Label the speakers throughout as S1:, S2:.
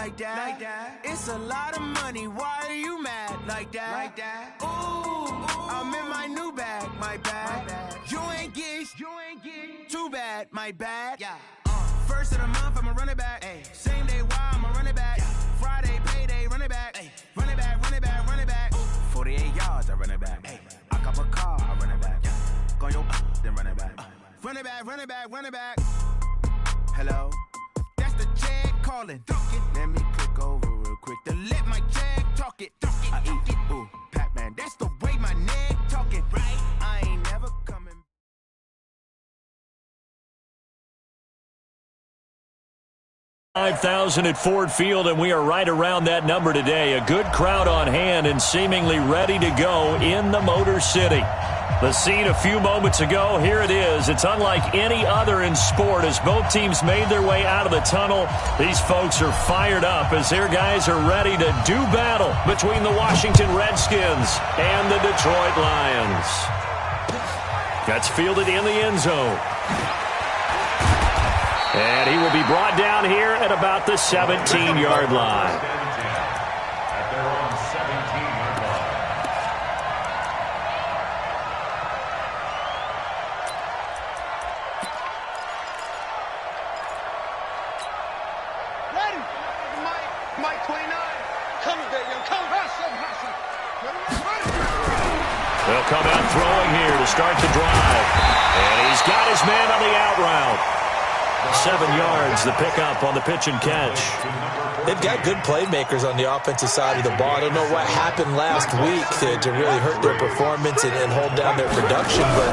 S1: like that. It's a lot of money, why are you mad like that? Ooh, I'm in my new bag, my bad. You ain't get too bad, my bad. First of the month, I'ma run it back. Same day, why I'ma run it back. Friday, payday, run it back. Run it back, run it back, run it back. 48 yards, I run it back. I cop a car, I run it back. Go yo, then run it back. Run it back, run it back, run it back. Hello? That's the jag calling. Let me click over real quick to let my jag talk it. I eat it, ooh, Pac-Man. That's the way my neck talking. Right? I ain't never coming.
S2: 5,000 at Ford Field, and we are right around that number today. A good crowd on hand and seemingly ready to go in the Motor City. The scene a few moments ago, here it is. It's unlike any other in sport as both teams made their way out of the tunnel. These folks are fired up as their guys are ready to do battle between the Washington Redskins and the Detroit Lions. That's fielded in the end zone. And he will be brought down here at about the 17-yard line.
S3: At their own 17-yard line.
S4: Ready? Mike 29. Come there, young. Come. Hustle.
S2: They'll come out throwing here to start the drive. And he's got his man on the out route. 7 yards, the pickup on the pitch and catch.
S5: They've got good playmakers on the offensive side of the ball. I don't know what happened last week to really hurt their performance and hold down their production, but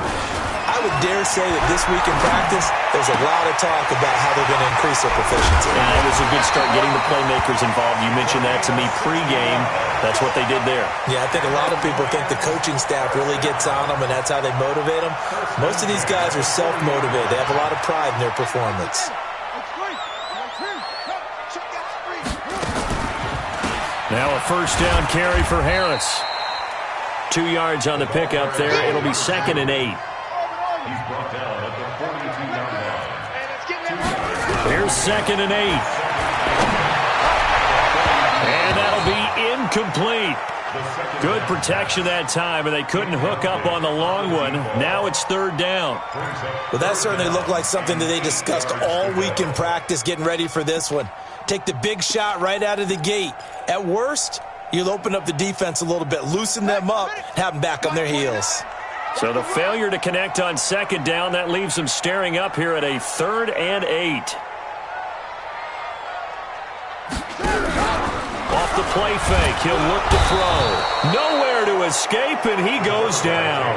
S5: I would dare say that this week in practice, there's a lot of talk about how they're going to increase their proficiency.
S2: Yeah, it was a good start getting the playmakers involved. You mentioned that to me pregame. That's what they did there.
S5: Yeah, I think a lot of people think the coaching staff really gets on them, and that's how they motivate them. Most of these guys are self-motivated. They have a lot of pride in their performance.
S2: Now a first down carry for Harris. 2 yards on the pickup there. It'll be 2nd and 8.
S3: He's brought down at the 42-yard line.
S2: Here's 2nd and 8. And that'll be incomplete. Good protection that time, and they couldn't hook up on the long one. Now it's 3rd down.
S5: Well, that certainly looked like something that they discussed all week in practice, getting ready for this one. Take the big shot right out of the gate. At worst, you'll open up the defense a little bit, loosen them up, have them back on their heels.
S2: So the failure to connect on 2nd down, that leaves them staring up here at a 3rd and 8. Off the play fake, he'll look to throw. Nowhere to escape, and he goes down.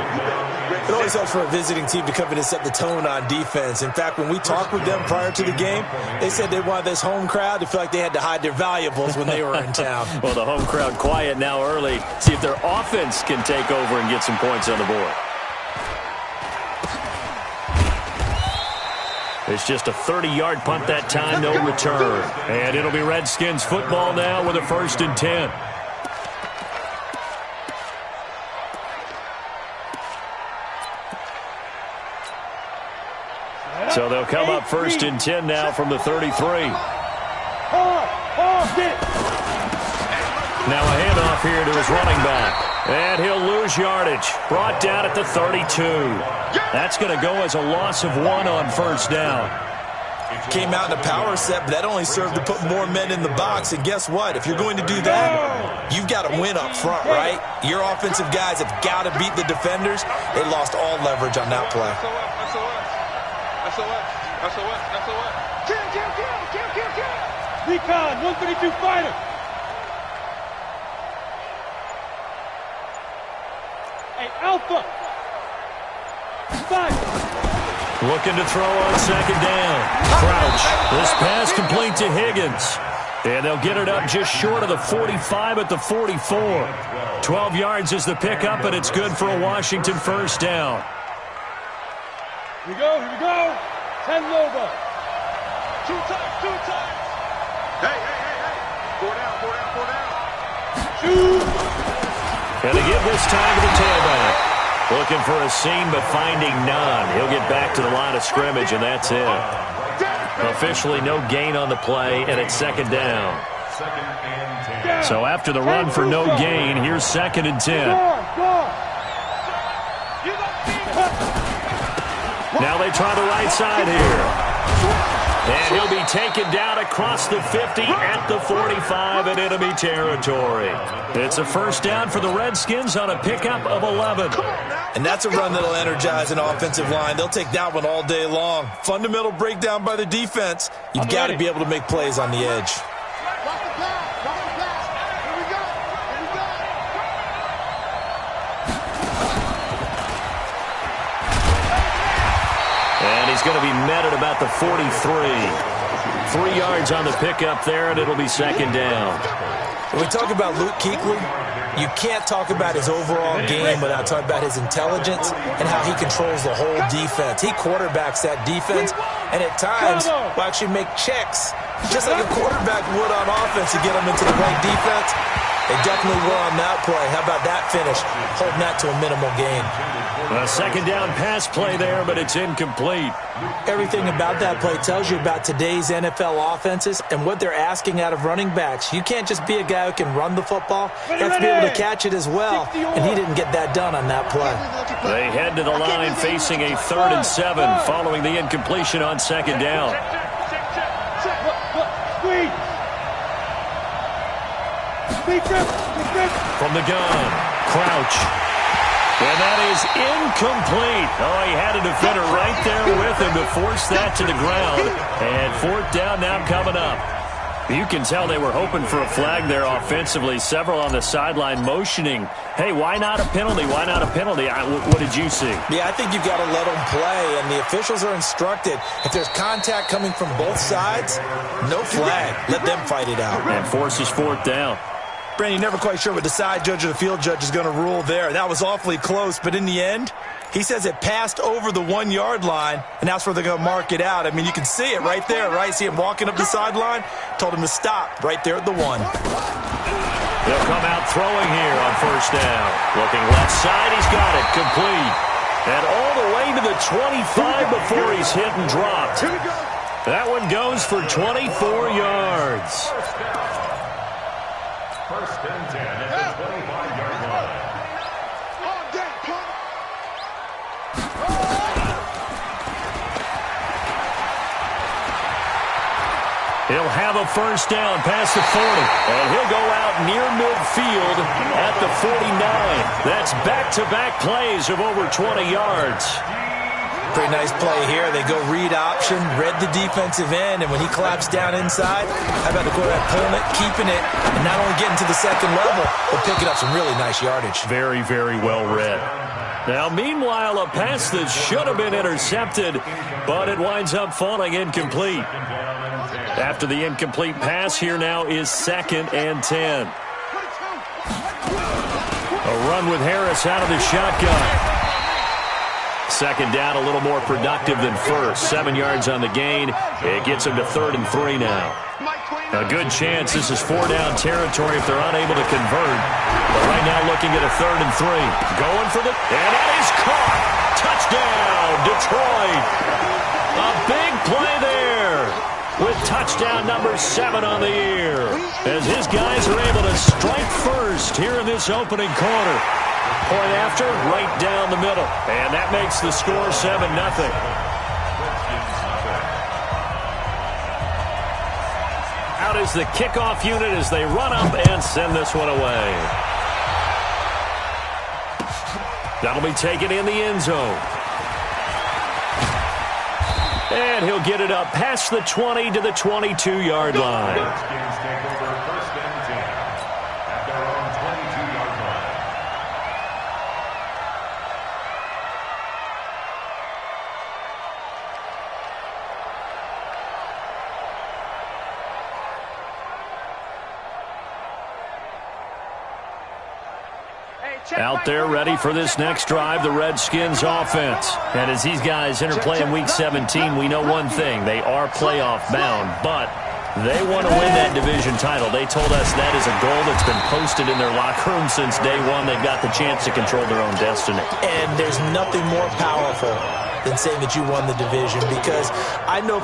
S5: It always helps for a visiting team to come in and set the tone on defense. In fact, when we talked with them prior to the game, they said they wanted this home crowd to feel like they had to hide their valuables when they were in town.
S2: Well, the home crowd quiet now early. See if their offense can take over and get some points on the board. It's just a 30-yard punt that time, no return. And it'll be Redskins football now with a 1st and 10. So they'll come up 1st and 10 now from the 33. Now a handoff here to his running back. And he'll lose yardage. Brought down at the 32. That's going to go as a loss of 1 on 1st down.
S5: Came out in a power set, but that only served to put more men in the box. And guess what? If you're going to do that, you've got to win up front, right? Your offensive guys have got to beat the defenders. They lost all leverage on that play.
S4: Recon, 132 fighter. Hey, Alpha. Five.
S2: Looking to throw on 2nd down. Crouch. This pass complete to Higgins. And they'll get it up just short of the 45 at the 44. 12 yards is the pickup, and it's good for a Washington 1st down.
S4: Here we go. 10 Nova. Two times. Hey. 4 down. Shoot.
S2: And they give this time to the tailback. Looking for a seam, but finding none. He'll get back to the line of scrimmage, and that's it. Officially no gain on the play, and it's 2nd down.
S3: Second and 10.
S2: So after the run for no gain, here's 2nd and 10. Now they try the right side here. And he'll be taken down across the 50 at the 45 in enemy territory. It's a first down for the Redskins on a pickup of 11.
S5: And that's a run that'll energize an offensive line. They'll take that one all day long. Fundamental breakdown by the defense. You've got to be able to make plays on the edge.
S2: And he's going to be met at about the 43. 3 yards on the pickup there, and it'll be 2nd down.
S5: When we talk about Luke Kuechly, you can't talk about his overall game without talking about his intelligence and how he controls the whole defense. He quarterbacks that defense, and at times will actually make checks, just like a quarterback would on offense to get them into the right defense. They definitely were on that play. How about that finish? Holding that to a minimal gain.
S2: A 2nd down pass play there, but it's incomplete.
S5: Everything about that play tells you about today's NFL offenses and what they're asking out of running backs. You can't just be a guy who can run the football. You have to be able to catch it as well, and he didn't get that done on that play.
S2: They head to the line facing a 3rd and 7 following the incompletion on 2nd down. From the gun, Crouch. And that is incomplete. Oh, he had a defender right there with him to force that to the ground. And 4th down now coming up. You can tell they were hoping for a flag there offensively. Several on the sideline motioning, hey, why not a penalty? Why not a penalty? What did you see?
S5: Yeah, I think you've got to let them play, and the officials are instructed. If there's contact coming from both sides, no flag. Let them fight it out.
S2: And forces 4th down.
S5: Brandon, you're never quite sure what the side judge or the field judge is going to rule there. That was awfully close, but in the end, he says it passed over the 1-yard line, and that's where they're going to mark it out. I mean, you can see it right there, right? See him walking up the sideline? Told him to stop right there at the 1.
S2: They'll come out throwing here on 1st down. Looking left side, he's got it, complete. And all the way to the 25 before he's hit and dropped. That one goes for 24 yards.
S3: First and 10 at the 25-yard line.
S2: He'll have a first down past the 40. And he'll go out near midfield at the 49. That's back-to-back plays of over 20 yards.
S5: Pretty nice play here. They go read option, read the defensive end, and when he collapsed down inside, how about the quarterback pulling it, keeping it, and not only getting to the 2nd level, but picking up some really nice yardage.
S2: Very, very well read. Now, meanwhile, a pass that should have been intercepted, but it winds up falling incomplete. After the incomplete pass, here now is 2nd and 10. A run with Harris out of the shotgun. 2nd down, a little more productive than first. 7 yards on the gain. It gets him to 3rd and 3 now. A good chance this is 4-down territory if they're unable to convert. But right now looking at a 3rd and 3. Going for the... And that is caught! Touchdown, Detroit! A big play there with touchdown number 7 on the year. As his guys are able to strike first here in this opening quarter. Point after, right down the middle. And that makes the score 7-0. Out is the kickoff unit as they run up and send this one away. That'll be taken in the end zone. And he'll get it up past the 20 to the 22-yard line. Out there ready for this next drive, the Redskins offense. And as these guys interplay in Week 17, we know one thing. They are playoff bound, but they want to win that division title. They told us that is a goal that's been posted in their locker room since day one. They've got the chance to control their own destiny.
S5: And there's nothing more powerful than saying that you won the division, because I know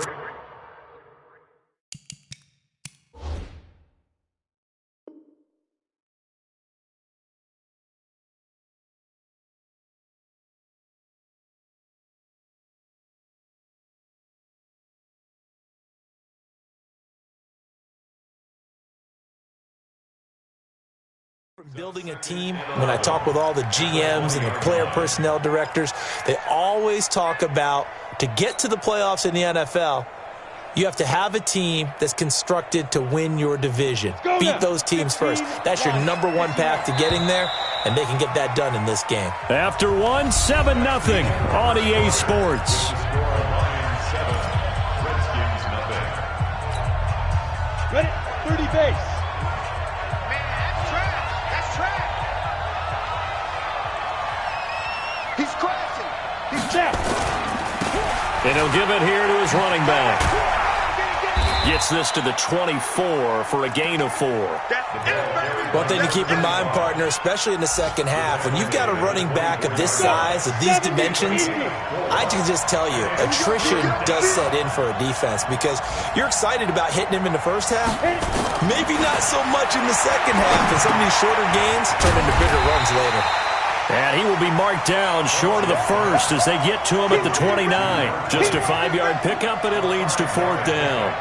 S5: Building a team, when I talk with all the GMs and the player personnel directors, they always talk about, to get to the playoffs in the NFL, you have to have a team that's constructed to win your division. Beat those teams first. That's your number one path to getting there, and they can get that done in this game.
S2: After 7-0 on EA Sports.
S4: Ready? 30 base. He's crashing. He's down.
S2: And he'll give it here to his running back. Gets this to the 24 for a gain of 4.
S5: One thing to keep in mind, partner, especially in the second half, when you've got a running back of this size, of these dimensions, I can just tell you, attrition does set in for a defense because you're excited about hitting him in the first half. Maybe not so much in the second half, and some of these shorter gains turn into bigger runs later.
S2: And he will be marked down short of the first as they get to him at the 29. Just a 5-yard pickup, and it leads to 4th down.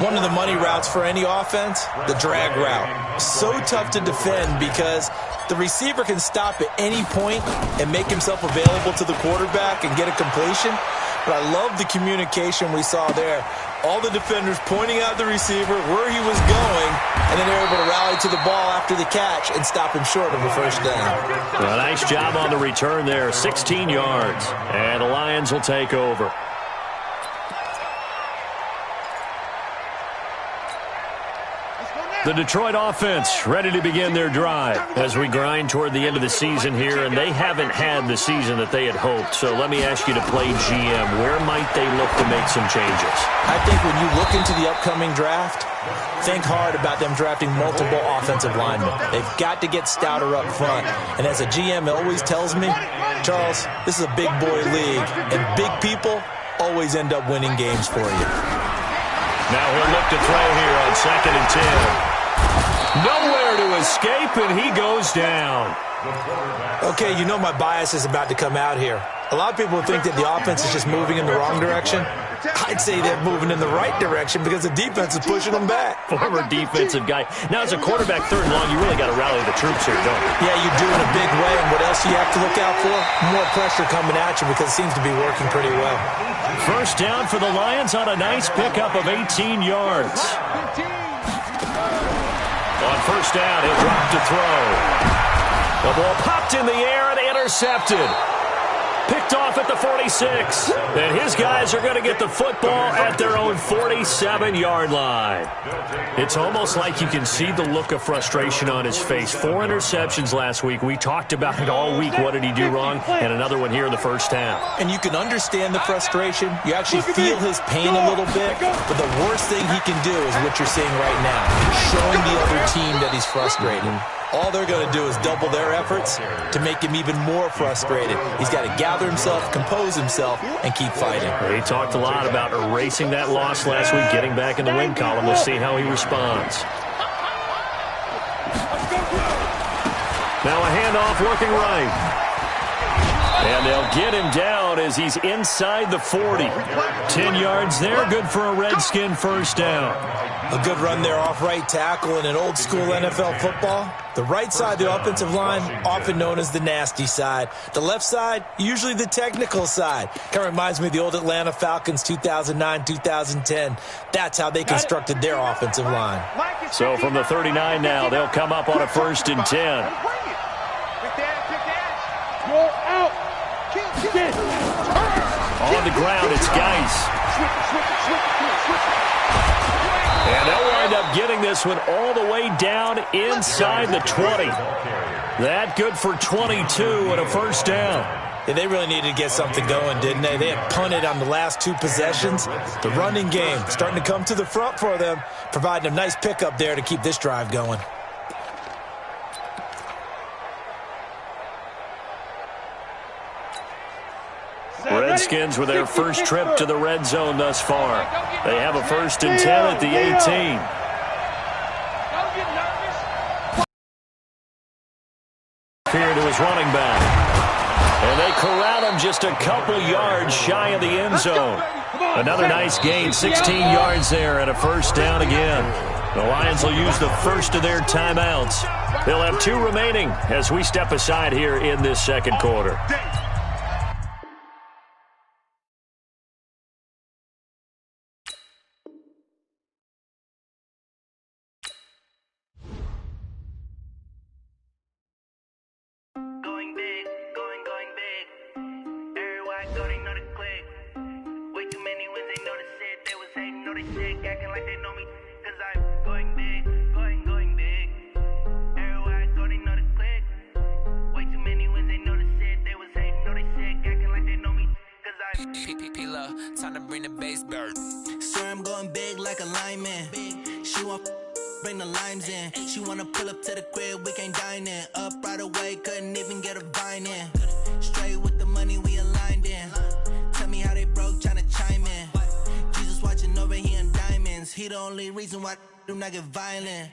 S5: One of the money routes for any offense, the drag route. So tough to defend because the receiver can stop at any point and make himself available to the quarterback and get a completion. But I love the communication we saw there. All the defenders pointing out the receiver, where he was going, and then they're able to rally to the ball after the catch and stop him short of a first down.
S2: Well, nice job on the return there, 16 yards. And the Lions will take over. The Detroit offense ready to begin their drive as we grind toward the end of the season here, and they haven't had the season that they had hoped. So let me ask you to play GM. Where might they look to make some changes?
S5: I think when you look into the upcoming draft, think hard about them drafting multiple offensive linemen. They've got to get stouter up front. And as a GM always tells me, Charles, this is a big boy league, and big people always end up winning games for you.
S2: Now he'll look to throw here on 2nd and 10. Nowhere to escape, and he goes down.
S5: Okay, you know my bias is about to come out here. A lot of people think that the offense is just moving in the wrong direction. I'd say they're moving in the right direction because the defense is pushing them back.
S2: Former defensive guy. Now, as a quarterback, 3rd and long, you really got to rally the troops here, don't you?
S5: Yeah, you do in a big way, and what else do you have to look out for? More pressure coming at you because it seems to be working pretty well.
S2: First down for the Lions on a nice pickup of 18 yards. On first down, he'll drop to throw. The ball popped in the air and intercepted. Picked off at the 46. And his guys are going to get the football at their own 47-yard line. It's almost like you can see the look of frustration on his face. 4 interceptions last week. We talked about it all week. What did he do wrong? And another one here in the first half.
S5: And you can understand the frustration. You actually feel his pain a little bit. But the worst thing he can do is what you're seeing right now. Showing the other team that he's frustrated. All they're going to do is double their efforts to make him even more frustrated. He's got to gather himself, compose himself, and keep fighting.
S2: He talked a lot about erasing that loss last week, getting back in the win column. We'll see how he responds. Now a handoff working right. And they'll get him down as he's inside the 40. 10 yards there, good for a Redskin first down.
S5: A good run there off right tackle in an old-school NFL football. The right side of the offensive line, often known as the nasty side. The left side, usually the technical side. Kind of reminds me of the old Atlanta Falcons 2009-2010. That's how they constructed their offensive line.
S2: So from the 39 now, they'll come up on a 1st and 10. On the ground, it's Geis. And they'll wind up getting this one all the way down inside the 20. That good for 22 and a first down.
S5: Yeah, they really needed to get something going, didn't they? They had punted on the last 2 possessions. The running game starting to come to the front for them, providing a nice pickup there to keep this drive going.
S2: Redskins with their first trip to the red zone thus far. They have a 1st and 10 at the 18. Here to his running back. And they corral him just a couple yards shy of the end zone. Another nice gain, 16 yards there and a first down again. The Lions will use the first of their timeouts. They'll have 2 remaining as we step aside here in this second quarter.
S6: Time to bring the bass bird.
S7: Sir, I'm going big like a lineman. She want bring the limes in. She wanna pull up to the crib, we can't dine in. Up right away, couldn't even get a vine in. Straight with the money we aligned in. Tell me how they broke, tryna chime in. Jesus watching over here in diamonds. He the only reason why do not get violent.